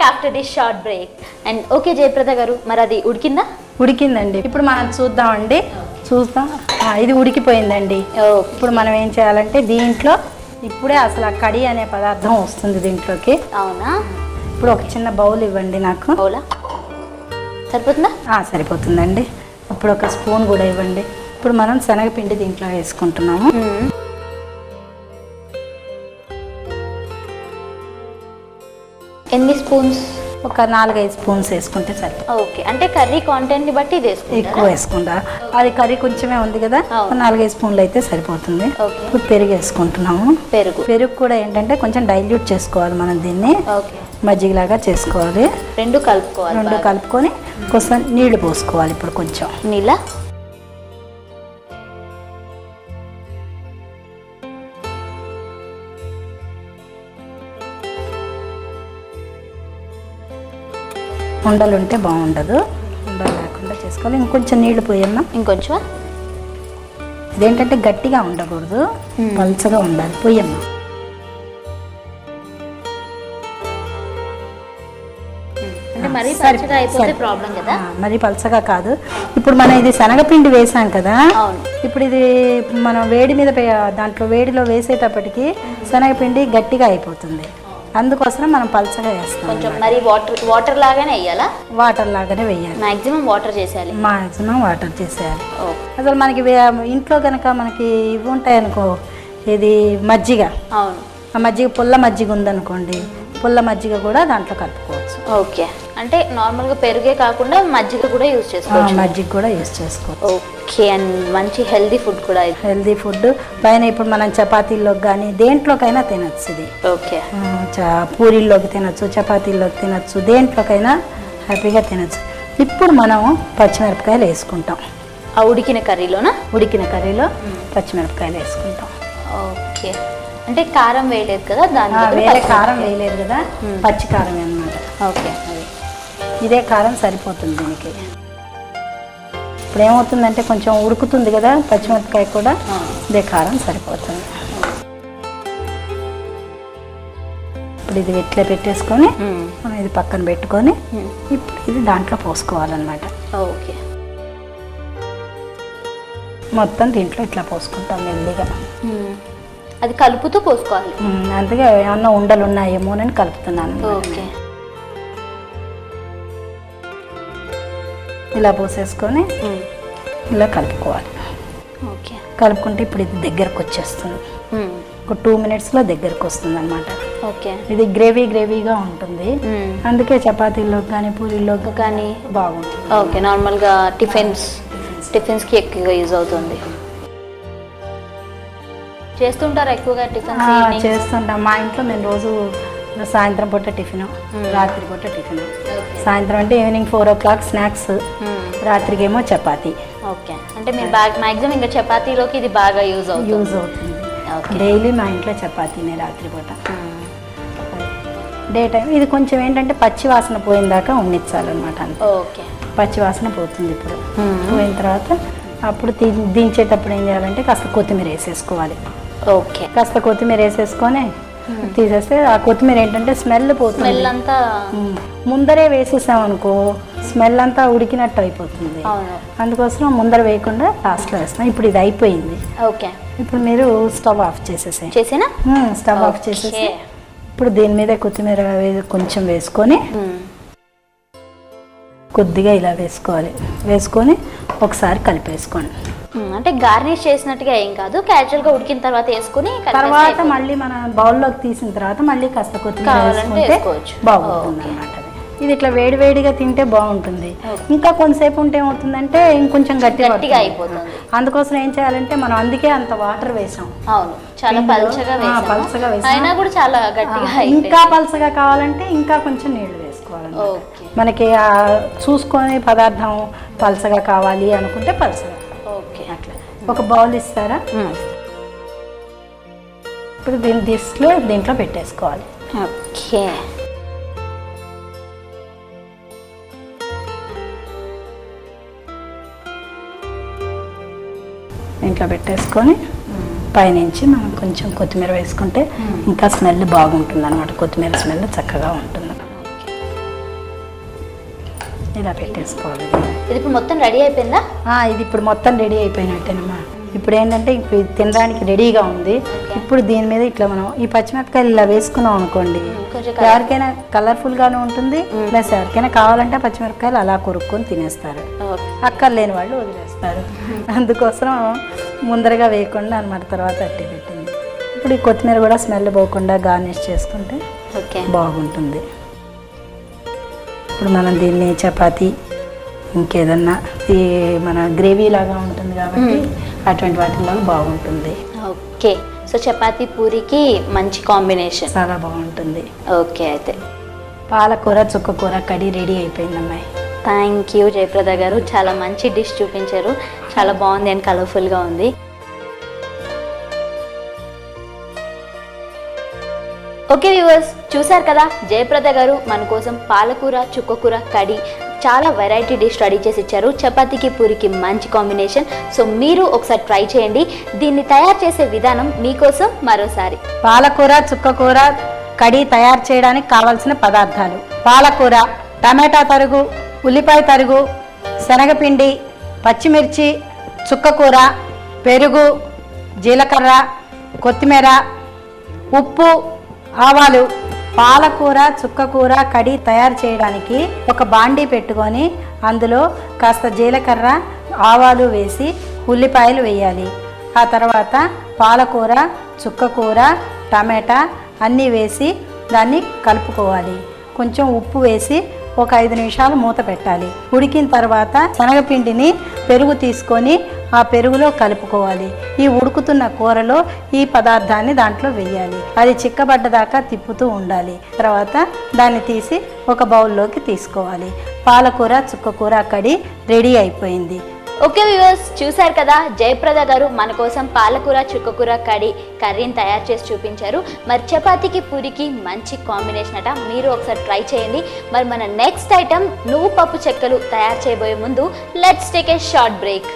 After this short break. And okay Jayaprada గారు, మరి అది ఉడికిందా? ఉడికిందండి. ఇప్పుడు మనం చూద్దామండి. చూద్దాం. ఇది ఉడికిపోయిందండి. ఇప్పుడు మనం ఏం చేయాలంటే దీంట్లో ఇప్పుడే అసలు ఆ కడి అనే పదార్థం వస్తుంది దీంట్లోకి. అవునా? ఇప్పుడు ఒక చిన్న బౌల్ ఇవ్వండి నాకు. బౌలా సరిపోతుందా? సరిపోతుందండి. ఇప్పుడు ఒక స్పూన్ కూడా ఇవ్వండి. ఇప్పుడు మనం శనగపిండి దీంట్లో వేసుకుంటున్నాము. ఎన్ని స్పూన్స్? ఒక 4-5 స్పూన్స్ వేసుకుంటే సరిపోతుంది. ఓకే, అంటే కర్రీ కాంటెంట్ ని బట్టి ఇది ఎక్కువ వేసుకుంటా. అది కర్రీ కొంచెమే ఉంది కదా, 4-5 స్పూన్లు అయితే సరిపోతుంది. ఇప్పుడు పెరుగు వేసుకుంటున్నాము. పెరుగు కూడా ఏంటంటే కొంచెం డైల్యూట్ చేసుకోవాలి మనం దీన్ని. మజ్జిగలాగా చేసుకోవాలి. రెండు కలుపుకొని కొంచెం నీళ్లు పోసుకోవాలి. ఇప్పుడు కొంచెం నీళ్ళ ఉండలు ఉంటే బాగుండదు. ఉండలు లేకుండా చేసుకోవాలి. ఇంకొంచెం నీళ్లు పోయమ్మా. ఇంకొంచెం. ఇదేంటంటే గట్టిగా ఉండకూడదు, పల్చగా ఉండాలి. పోయమ్మా. మరి పల్చగా కాదు. ఇప్పుడు మనం ఇది శనగపిండి వేసాం కదా, ఇప్పుడు ఇది మనం వేడి మీద దాంట్లో వేడిలో వేసేటప్పటికి శనగపిండి గట్టిగా అయిపోతుంది. అందుకోసం మనం పల్చగా వేస్తాం. కొంచెం మరి వాటర్ లాగానే వేయాలా? వాటర్ లాగానే వేయాలి. మాక్సిమం వాటర్ చేసేయాలి. అసలు మనకి ఇంట్లో కనుక మనకి ఇవి ఉంటాయనుకో, ఇది మజ్జిగ. అవును. ఆ మజ్జిగ పుల్ల మజ్జిగ ఉందనుకోండి, పుల్ల మజ్జిగ కూడా దాంట్లో కలుపుకోవచ్చు. ఓకే, అంటే నార్మల్గా పెరుగే కాకుండా మజ్జిగ కూడా యూజ్ చేసుకోవచ్చు. మజ్జిగ కూడా యూజ్ చేసుకోవచ్చు. ఓకే, అండ్ మంచి హెల్దీ ఫుడ్ కూడా. హెల్దీ ఫుడ్ పైన ఇప్పుడు మనం చపాతీల్లోకి కానీ దేంట్లోకైనా తినచ్చు ఇది. ఓకే, పూరీల్లోకి తినచ్చు, చపాతీల్లోకి తినచ్చు, దేంట్లోకైనా హ్యాపీగా తినచ్చు. ఇప్పుడు మనం పచ్చిమిరపకాయలు వేసుకుంటాం. ఆ ఉడికిన కర్రీలో పచ్చిమిరపకాయలు వేసుకుంటాం. ఓకే, అంటే కారం వేయలేదు కదా? వేరే కారం వేయలేదు కదా, పచ్చి కారం అన్నమాట. ఓకే, ఇదే కారం సరిపోతుంది దీనికి. ఇప్పుడు ఏమవుతుందంటే కొంచెం ఉడుకుతుంది కదా పచ్చిమిరపకాయ కూడా, ఇదే కారం సరిపోతుంది. ఇప్పుడు ఇది ఇట్లా పెట్టేసుకొని మనం ఇది పక్కన పెట్టుకొని ఇప్పుడు ఇది దాంట్లో పోసుకోవాలన్నమాట. ఓకే, మొత్తం దీంట్లో ఇట్లా పోసుకుంటాం మెల్లిగా. అది కలుపుతూ పోసుకోవాలి. అందుకే ఏమన్నా ఉండలు ఉన్నాయేమోనని కలుపుతున్నాను. ఓకే, ఇలా పోసేసుకొని ఇలా కలుపుకోవాలి. ఓకే, కలుపుకుంటే ఇప్పుడు ఇది దగ్గరకు వచ్చేస్తుంది. ఒక 2 మినిట్స్లో దగ్గరకు వస్తుంది అన్నమాట. ఓకే, ఇది గ్రేవీగా ఉంటుంది. అందుకే చపాతీల్లోకి కానీ పూరీల్లోకి కానీ బాగుంటుంది. ఓకే, నార్మల్గా టిఫిన్స్కి ఎక్కువగా యూజ్ అవుతుంది. చేస్తుంటారా ఎక్కువగా టిఫిన్స్? చేస్తుంటాం. మా ఇంట్లో మేము రోజు సాయంత్రం పూట టిఫిన్, రాత్రి పూట టిఫిన్. సాయంత్రం అంటే ఈవినింగ్ 4 o'clock స్నాక్స్, రాత్రికి ఏమో చపాతీ. ఓకే, అంటే మీరు మాక్సిమం ఇంకా చపాతీలోకి ఇది బాగా యూజ్ అవుతుంది. డైలీ మా ఇంట్లో చపాతీనే రాత్రి పూట. డే టైం ఇది కొంచెం ఏంటంటే పచ్చి వాసన పోయిన దాకా ఉండించాలన్నమాట. ఓకే, పచ్చి వాసన పోతుంది. ఇప్పుడు పోయిన తర్వాత అప్పుడు దించేటప్పుడు ఏం చేయాలంటే కాస్త కొత్తిమీర వేసేసుకోవాలి. ఓకే, కాస్త కొత్తిమీర వేసేసుకొని తీసేస్తే ఆ కొత్తిమీర ఏంటంటే స్మెల్ పోతుంది. స్మెల్ అంతా ముందరే వేసేసామనుకో స్మెల్ అంతా ఉడికినట్టు అయిపోతుంది. అందుకోసం ముందర వేయకుండా లాస్ట్లో వేస్తాం. ఇప్పుడు ఇది అయిపోయింది. ఓకే, ఇప్పుడు మీరు స్టవ్ ఆఫ్ చేసేసేనా? స్టవ్ ఆఫ్ చేసేసి ఇప్పుడు దీని మీద కొత్తిమీర కొంచెం వేసుకొని కొద్దిగా ఇలా వేసుకొని ఒకసారి కలిపేసుకోండి. అంటే గార్నిష్ చేసినట్టుగా ఏం కాదు, క్యాజువల్గా ఉడికిన తర్వాత వేసుకుని తర్వాత మళ్ళీ మన బౌల్లోకి తీసిన తర్వాత మళ్ళీ కాస్త కొత్తిమీర వేసుకుంటే బాగుంటుంది అన్నమాట. ఇది ఇట్లా వేడిగా తింటే బాగుంటుంది. ఇంకా కొంతసేపు ఉంటే ఏమవుతుందంటే ఇంకొంచెం గట్టిగా అయిపోతుంది. అందుకోసం ఏం చేయాలంటే మనం అందుకే అంత వాటర్ వేసాం. అవును, చాలా పల్చగా వేసాం. అయినా కూడా చాలా గట్టిగా. ఇంకా పల్చగా కావాలంటే ఇంకా కొంచెం నీళ్లు వేసుకోవాలి. మనకి చూసుకొని పదార్థం పల్చగా కావాలి అనుకుంటే పల్చగా. ఓకే, అట్లా ఒక బౌల్ ఇస్తారా? ఇప్పుడు దీంట్లో పెట్టేసుకోవాలి. ఓకే, ఇంట్లో పెట్టేసుకొని పైనుంచి మనం కొంచెం కొత్తిమీర వేసుకుంటే ఇంకా స్మెల్ బాగుంటుంది అన్నమాట. కొత్తిమీర స్మెల్ చక్కగా ఉంటుంది. ఇలా పెట్టేసుకోవాలి. ఇది ఇప్పుడు మొత్తం రెడీ అయిపోయిందా? ఇది ఇప్పుడు మొత్తం రెడీ అయిపోయినట్టేనమ్మా. ఇప్పుడు ఏంటంటే ఇప్పుడు తినడానికి రెడీగా ఉంది. ఇప్పుడు దీని మీద ఇట్లా మనం ఈ పచ్చిమిరపకాయలు ఇలా వేసుకున్నాం అనుకోండి, ఎవరికైనా కలర్ఫుల్గానే ఉంటుంది, ప్లస్ ఎవరికైనా కావాలంటే పచ్చిమిరపకాయలు అలా కొరుక్కొని తినేస్తారు, అక్కర్లేని వాళ్ళు వదిలేస్తారు. అందుకోసం ముందరగా వేయకుండా అనమాట, తర్వాత అట్టి పెట్టింది. ఇప్పుడు ఈ కొత్తిమీర కూడా స్మెల్ పోకుండా గార్నిష్ చేసుకుంటే బాగుంటుంది. ఇప్పుడు మనం దీన్ని చపాతీ ఇంకేదన్నా ఈ మన గ్రేవీ లాగా ఉంటుంది కాబట్టి అటువంటి వాటిల్లో బాగుంటుంది. ఓకే, సో చపాతీ పూరికి మంచి కాంబినేషన్, చాలా బాగుంటుంది. ఓకే, అయితే పాలకూర చుక్కకూర కర్రీ రెడీ అయిపోయింది అమ్మాయి. థ్యాంక్ యూ జయప్రద గారు, చాలా మంచి డిష్ చూపించారు, చాలా బాగుంది అండ్ కలర్ఫుల్గా ఉంది. ఓకే వ్యూవర్స్, చూసారు కదా జయప్రద గారు మన కోసం పాలకూర చుక్కకూర కర్రీ చాలా వెరైటీ డిష్ రెడీ చేసి ఇచ్చారు. చపాతీకి పూరికి మంచి కాంబినేషన్. సో మీరు ఒకసారి ట్రై చేయండి. దీన్ని తయారు చేసే విధానం మీకోసం మరోసారి. పాలకూర చుక్కకూర కర్రీ తయారు చేయడానికి కావాల్సిన పదార్థాలు: పాలకూర, టమాటా తరుగు, ఉల్లిపాయ తరుగు, శనగపిండి, పచ్చిమిర్చి, చుక్కకూర, పెరుగు, జీలకర్ర, కొత్తిమీర, ఉప్పు, ఆవాలు. పాలకూర చుక్కకూర కర్రీ తయారు చేయడానికి ఒక బాండీ పెట్టుకొని అందులో కాస్త జీలకర్ర ఆవాలు వేసి ఉల్లిపాయలు వేయాలి. ఆ తర్వాత పాలకూర చుక్కకూర టమాటా అన్నీ వేసి దాన్ని కలుపుకోవాలి. కొంచెం ఉప్పు వేసి ఒక 5 నిమిషాలు మూత పెట్టాలి. ఉడికిన తర్వాత శనగపిండిని పెరుగు తీసుకొని ఆ పెరుగులో కలుపుకోవాలి. ఈ ఉడుకుతున్న కూరలో ఈ పదార్థాన్ని దాంట్లో వేయాలి. అది చిక్కబడ్డదాకా తిప్పుతూ ఉండాలి. తర్వాత దాన్ని తీసి ఒక బౌల్లోకి తీసుకోవాలి. పాలకూర చుక్కకూర కర్రీ రెడీ అయిపోయింది. ఓకే వ్యూవర్స్, చూసారు కదా జయప్రద గారు మన కోసం పాలకూర చుక్కకూర కర్రీని తయారు చేసి చూపించారు. మరి చపాతీకి పూరికి మంచి కాంబినేషన్ అట, మీరు ఒకసారి ట్రై చేయండి. మరి మన నెక్స్ట్ ఐటమ్ నువ్వు పప్పు చెక్కలు తయారు చేయబోయే ముందు let's take a short break.